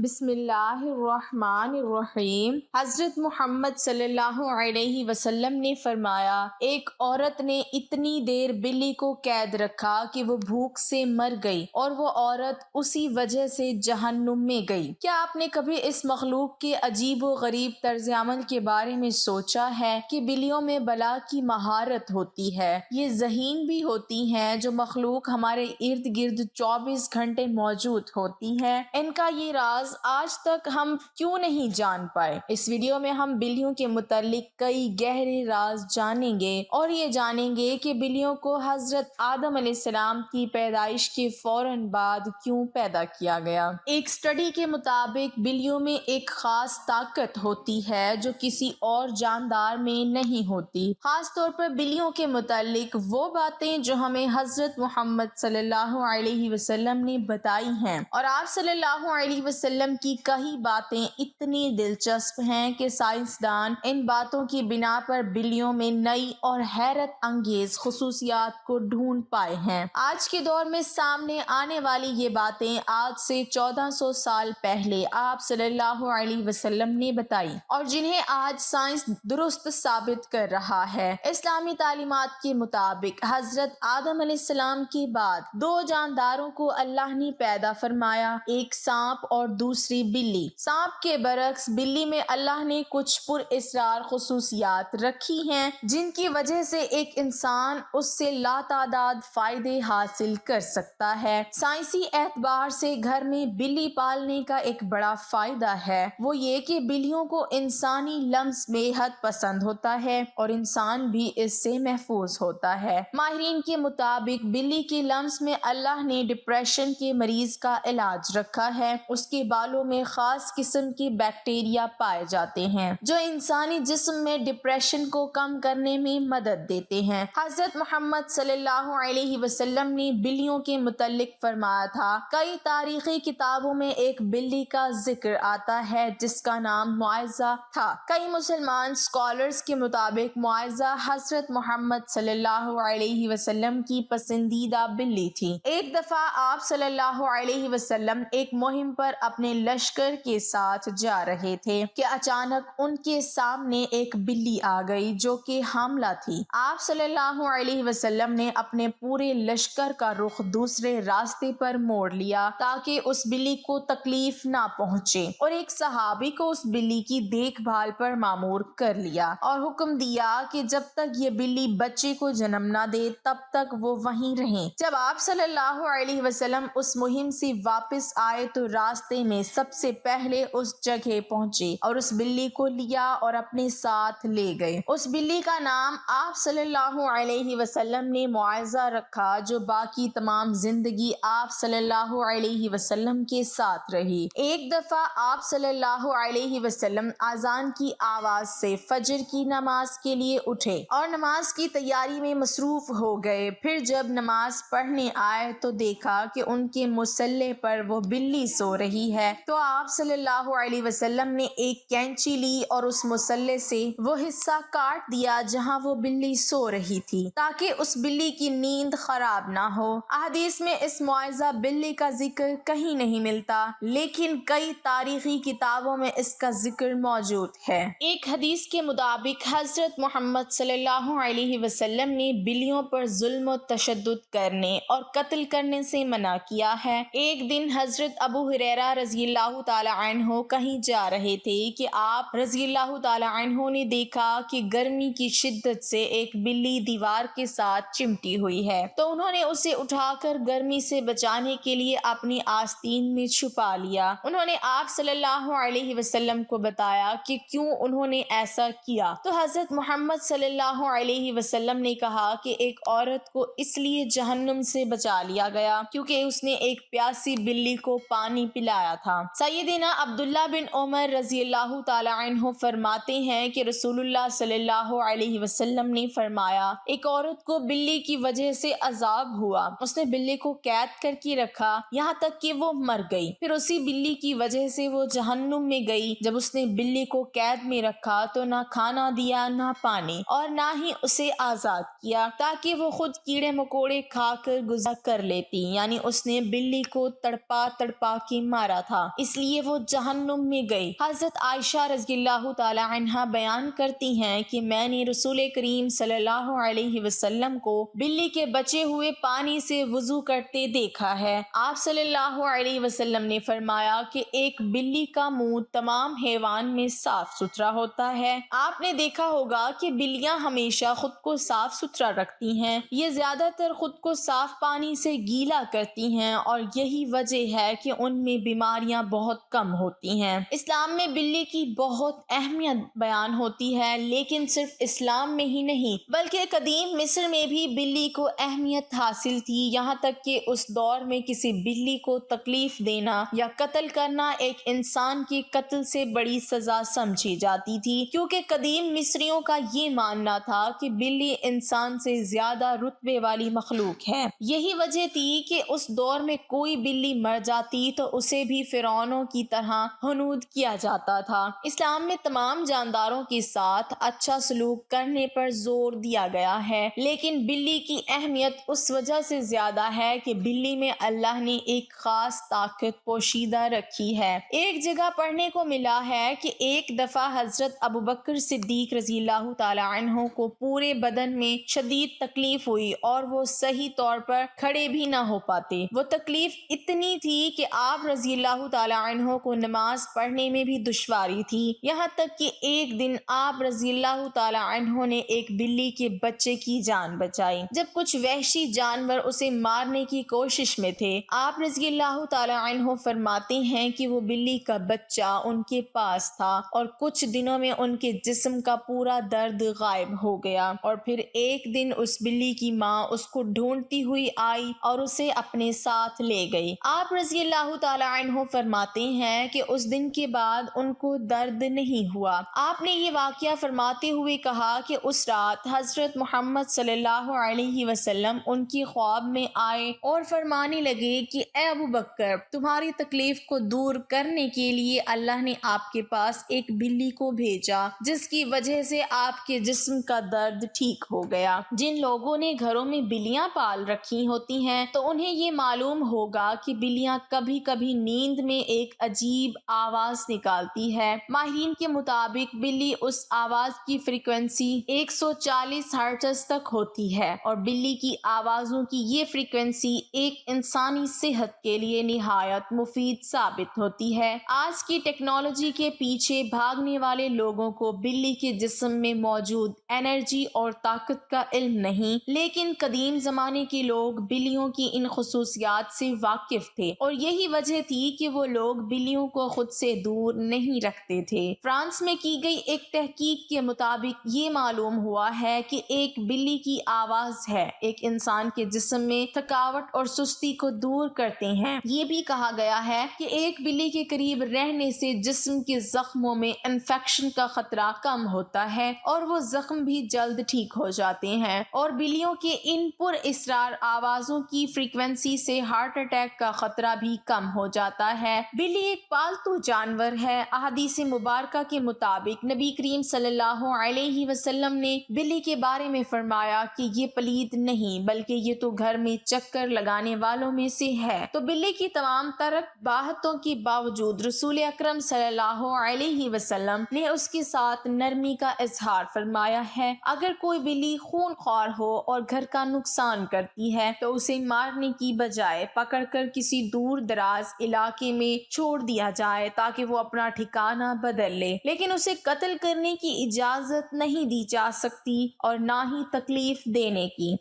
بسم اللہ الرحمن الرحیم۔ حضرت محمد صلی اللہ علیہ وسلم نے فرمایا، ایک عورت نے اتنی دیر بلی کو قید رکھا کہ وہ بھوک سے مر گئی اور وہ عورت اسی وجہ سے جہنم میں گئی۔ کیا آپ نے کبھی اس مخلوق کے عجیب و غریب طرز عمل کے بارے میں سوچا ہے کہ بلیوں میں بلا کی مہارت ہوتی ہے؟ یہ ذہین بھی ہوتی ہیں۔ جو مخلوق ہمارے ارد گرد 24 گھنٹے موجود ہوتی ہے، ان کا یہ راز آج تک ہم کیوں نہیں جان پائے؟ اس ویڈیو میں ہم بلیوں کے متعلق کئی گہرے راز جانیں گے اور یہ جانیں گے کہ بلیوں کو حضرت آدم علیہ السلام کی پیدائش کے فوراً بعد کیوں پیدا کیا گیا۔ ایک سٹڈی کے مطابق بلیوں میں ایک خاص طاقت ہوتی ہے جو کسی اور جاندار میں نہیں ہوتی، خاص طور پر بلیوں کے متعلق وہ باتیں جو ہمیں حضرت محمد صلی اللہ علیہ وسلم نے بتائی ہیں، اور آپ صلی اللہ علیہ وسلم کی کئی باتیں اتنی دلچسپ ہیں کہ سائنسدان ان باتوں کی بنا پر بلیوں میں نئی اور حیرت انگیز خصوصیات کو ڈھونڈ پائے ہیں۔ آج کے دور میں سامنے آنے والی یہ باتیں آج سے 1400 سال پہلے آپ صلی اللہ علیہ وسلم نے بتائی اور جنہیں آج سائنس درست ثابت کر رہا ہے۔ اسلامی تعلیمات کے مطابق حضرت آدم علیہ السلام کے بعد دو جانداروں کو اللہ نے پیدا فرمایا، ایک سانپ اور دوسری بلی۔ سانپ کے برعکس بلی میں اللہ نے کچھ پر اسرار خصوصیات رکھی ہیں جن کی وجہ سے ایک انسان اس سے لاتعداد فائدے حاصل کر سکتا ہے۔ سائنسی اعتبار سے گھر میں بلی پالنے کا ایک بڑا فائدہ ہے، وہ یہ کہ بلیوں کو انسانی لمس بے حد پسند ہوتا ہے اور انسان بھی اس سے محفوظ ہوتا ہے۔ ماہرین کے مطابق بلی کے لمس میں اللہ نے ڈپریشن کے مریض کا علاج رکھا ہے۔ اس کے بالوں میں خاص قسم کے بیکٹیریا پائے جاتے ہیں جو انسانی جسم میں ڈپریشن کو کم کرنے میں مدد دیتے ہیں۔ حضرت محمد صلی اللہ علیہ وسلم نے بلیوں کے متعلق فرمایا تھا، کئی تاریخی کتابوں میں ایک بلی کا ذکر آتا ہے جس کا نام معزہ تھا۔ کئی مسلمان اسکالرز کے مطابق معزہ حضرت محمد صلی اللہ علیہ وسلم کی پسندیدہ بلی تھی۔ ایک دفعہ آپ صلی اللہ علیہ وسلم ایک مہم پر اپنے لشکر کے ساتھ جا رہے تھے کہ اچانک ان کے سامنے ایک بلی آ گئی جو کہ حاملہ تھی۔ آپ صلی اللہ علیہ وسلم نے اپنے پورے لشکر کا رخ دوسرے راستے پر موڑ لیا تاکہ اس بلی کو تکلیف نہ پہنچے، اور ایک صحابی کو اس بلی کی دیکھ بھال پر مامور کر لیا اور حکم دیا کہ جب تک یہ بلی بچے کو جنم نہ دے تب تک وہ وہیں رہیں۔ جب آپ صلی اللہ علیہ وسلم اس مہم سے واپس آئے تو راستے میں سب سے پہلے اس جگہ پہنچے اور اس بلی کو لیا اور اپنے ساتھ لے گئے۔ اس بلی کا نام آپ صلی اللہ علیہ وسلم نے معزہ رکھا جو باقی تمام زندگی آپ صلی اللہ علیہ وسلم کے ساتھ رہی۔ ایک دفعہ آپ صلی اللہ علیہ وسلم اذان کی آواز سے فجر کی نماز کے لیے اٹھے اور نماز کی تیاری میں مصروف ہو گئے۔ پھر جب نماز پڑھنے آئے تو دیکھا کہ ان کے مصلی پر وہ بلی سو رہی ہے، تو آپ صلی اللہ علیہ وسلم نے ایک کینچی لی اور اس مصلی سے وہ حصہ کاٹ دیا جہاں وہ بلی سو رہی تھی تاکہ اس بلی کی نیند خراب نہ ہو۔ احادیث میں اس معزہ بلی کا ذکر کہیں نہیں ملتا، لیکن کئی تاریخی کتابوں میں اس کا ذکر موجود ہے۔ ایک حدیث کے مطابق حضرت محمد صلی اللہ علیہ وسلم نے بلیوں پر ظلم و تشدد کرنے اور قتل کرنے سے منع کیا ہے۔ ایک دن حضرت ابو ہریرہ رضی اللہ تعالی عنہ کہیں جا رہے تھے کہ آپ رضی اللہ تعالی عنہ نے دیکھا کہ گرمی کی شدت سے ایک بلی دیوار کے ساتھ چمٹی ہوئی ہے، تو انہوں نے اسے اٹھا کر گرمی سے بچانے کے لیے اپنی آستین میں چھپا لیا۔ انہوں نے آپ صلی اللہ علیہ وسلم کو بتایا کہ کیوں انہوں نے ایسا کیا، تو حضرت محمد صلی اللہ علیہ وسلم نے کہا کہ ایک عورت کو اس لیے جہنم سے بچا لیا گیا کیونکہ اس نے ایک پیاسی بلی کو پانی پلایا تھا۔ سیدنا عبداللہ بن عمر رضی اللہ تعالی عنہ فرماتے ہیں کہ رسول اللہ صلی اللہ علیہ وسلم نے فرمایا، ایک عورت کو بلی کی وجہ سے عذاب ہوا، اس نے بلی کو قید کر کے رکھا یہاں تک کہ وہ مر گئی، پھر اسی بلی کی وجہ سے وہ جہنم میں گئی۔ جب اس نے بلی کو قید میں رکھا تو نہ کھانا دیا نہ پانی، اور نہ ہی اسے آزاد کیا تاکہ وہ خود کیڑے مکوڑے کھا کر گزر کر لیتی، یعنی اس نے بلی کو تڑپا تڑپا کے مارا تھا، اس لیے وہ جہنم میں گئی۔ حضرت عائشہ رضی اللہ تعالی عنہا بیان کرتی ہیں کہ میں نے رسول کریم صلی اللہ علیہ وسلم کو بلی کے بچے ہوئے پانی سے وضو کرتے دیکھا ہے۔ آپ صلی اللہ علیہ وسلم نے فرمایا کہ ایک بلی کا منہ تمام حیوان میں صاف ستھرا ہوتا ہے۔ آپ نے دیکھا ہوگا کہ بلیاں ہمیشہ خود کو صاف ستھرا رکھتی ہیں، یہ زیادہ تر خود کو صاف پانی سے گیلا کرتی ہیں اور یہی وجہ ہے کہ ان میں بیماریاں بہت کم ہوتی ہیں۔ اسلام میں بلی کی بہت اہمیت بیان ہوتی ہے، لیکن صرف اسلام میں ہی نہیں بلکہ قدیم مصر میں بھی بلی کو اہمیت حاصل تھی، یہاں تک کہ اس دور میں کسی بلی کو تکلیف دینا یا قتل کرنا ایک انسان کے قتل سے بڑی سزا سمجھی جاتی تھی، کیونکہ قدیم مصریوں کا یہ ماننا تھا کہ بلی انسان سے زیادہ رتبے والی مخلوق ہے۔ یہی وجہ تھی کہ اس دور میں کوئی بلی مر جاتی تو اسے بھی فرعونوں کی طرح حنود کیا جاتا تھا۔ اسلام میں تمام جانداروں کے ساتھ اچھا سلوک کرنے پر زور دیا گیا ہے، لیکن بلی کی اہمیت اس وجہ سے زیادہ ہے کہ بلی میں اللہ نے ایک خاص طاقت پوشیدہ رکھی ہے۔ ایک جگہ پڑھنے کو ملا ہے کہ ایک دفعہ حضرت ابوبکر صدیق رضی اللہ تعالی عنہ کو پورے بدن میں شدید تکلیف ہوئی اور وہ صحیح طور پر کھڑے بھی نہ ہو پاتے۔ وہ تکلیف اتنی تھی کہ آپ رضی اللہ تعالی عنہ کو نماز پڑھنے میں بھی دشواری تھی، یہاں تک کہ ایک دن آپ رضی اللہ تعالی عنہ نے ایک بلی کے بچے کی جان بچائی۔ جب کچھ وحشی جانور اسے مارنے کی کوشش میں تھے، آپ رضی اللہ تعالی عنہ فرماتے ہیں کہ وہ بلی کا بچہ ان کے پاس تھا اور کچھ دنوں میں ان کے جسم کا پورا درد غائب ہو گیا، اور پھر ایک دن اس بلی کی ماں اس کو ڈھونڈتی ہوئی آئی اور اسے اپنے ساتھ لے گئی۔ آپ رضی اللہ تعالی عنہ فرماتے ہیں کہ اس دن کے بعد ان کو درد نہیں ہوا۔ آپ نے یہ واقعہ فرماتے ہوئے کہا کہ اس رات حضرت محمد صلی اللہ علیہ وسلم ان کی خواب میں آئے اور فرمانے لگے کہ اے ابوبکر، تمہاری تکلیف کو دور کرنے کے لیے اللہ نے آپ کے پاس ایک بلی کو بھیجا، جس کی وجہ سے آپ کے جسم کا درد ٹھیک ہو گیا۔ جن لوگوں نے گھروں میں بلیاں پال رکھی ہوتی ہیں تو انہیں یہ معلوم ہوگا کہ بلیاں کبھی کبھی نیند میں ایک عجیب آواز نکالتی ہے۔ ماہرین کے مطابق بلی اس آواز کی فریکوینسی 140 ہرٹز تک ہوتی ہے، اور بلی کی آوازوں کی یہ فریکوینسی ایک انسانی صحت کے لیے نہایت مفید ثابت ہوتی ہے۔ آج کی ٹیکنالوجی کے پیچھے بھاگنے والے لوگوں کو بلی کے جسم میں موجود انرجی اور طاقت کا علم نہیں، لیکن قدیم زمانے کے لوگ بلیوں کی ان خصوصیات سے واقف تھے، اور یہی وجہ تھی کہ وہ لوگ بلیوں کو خود سے دور نہیں رکھتے تھے۔ فرانس میں کی گئی ایک تحقیق کے مطابق یہ معلوم ہوا ہے کہ ایک بلی کی آواز ہے ایک انسان کے جسم میں تھکاوٹ اور سستی کو دور کرتے ہیں۔ یہ بھی کہا گیا ہے کہ ایک بلی کے قریب رہنے سے جسم کے زخموں میں انفیکشن کا خطرہ کم ہوتا ہے اور وہ زخم بھی جلد ٹھیک ہو جاتے ہیں، اور بلیوں کے ان پر اسرار آوازوں کی فریکوینسی سے ہارٹ اٹیک کا خطرہ بھی کم ہو جاتا ہے۔ بلی ایک پالتو جانور ہے۔ احادیث مبارکہ کے مطابق نبی کریم صلی اللہ علیہ وسلم نے بلی کے بارے میں فرمایا کہ یہ پلید نہیں بلکہ یہ تو گھر میں چکر لگانے والوں میں سے ہے۔ تو بلی کی تمام ترک باہتوں کے باوجود رسول اکرم صلی اللہ علیہ وسلم نے اس کے ساتھ نرمی کا اظہار فرمایا ہے۔ اگر کوئی بلی خون خوار ہو اور گھر کا نقصان کرتی ہے تو اسے مارنے کی بجائے پکڑ کر کسی دور دراز علاقے میں چھوڑ دیا جائے تاکہ وہ اپنا ٹھکانہ بدل لے، لیکن اسے قتل کرنے کی اجازت نہیں دی جا سکتی اور نہ ہی تکلیف دینے کی۔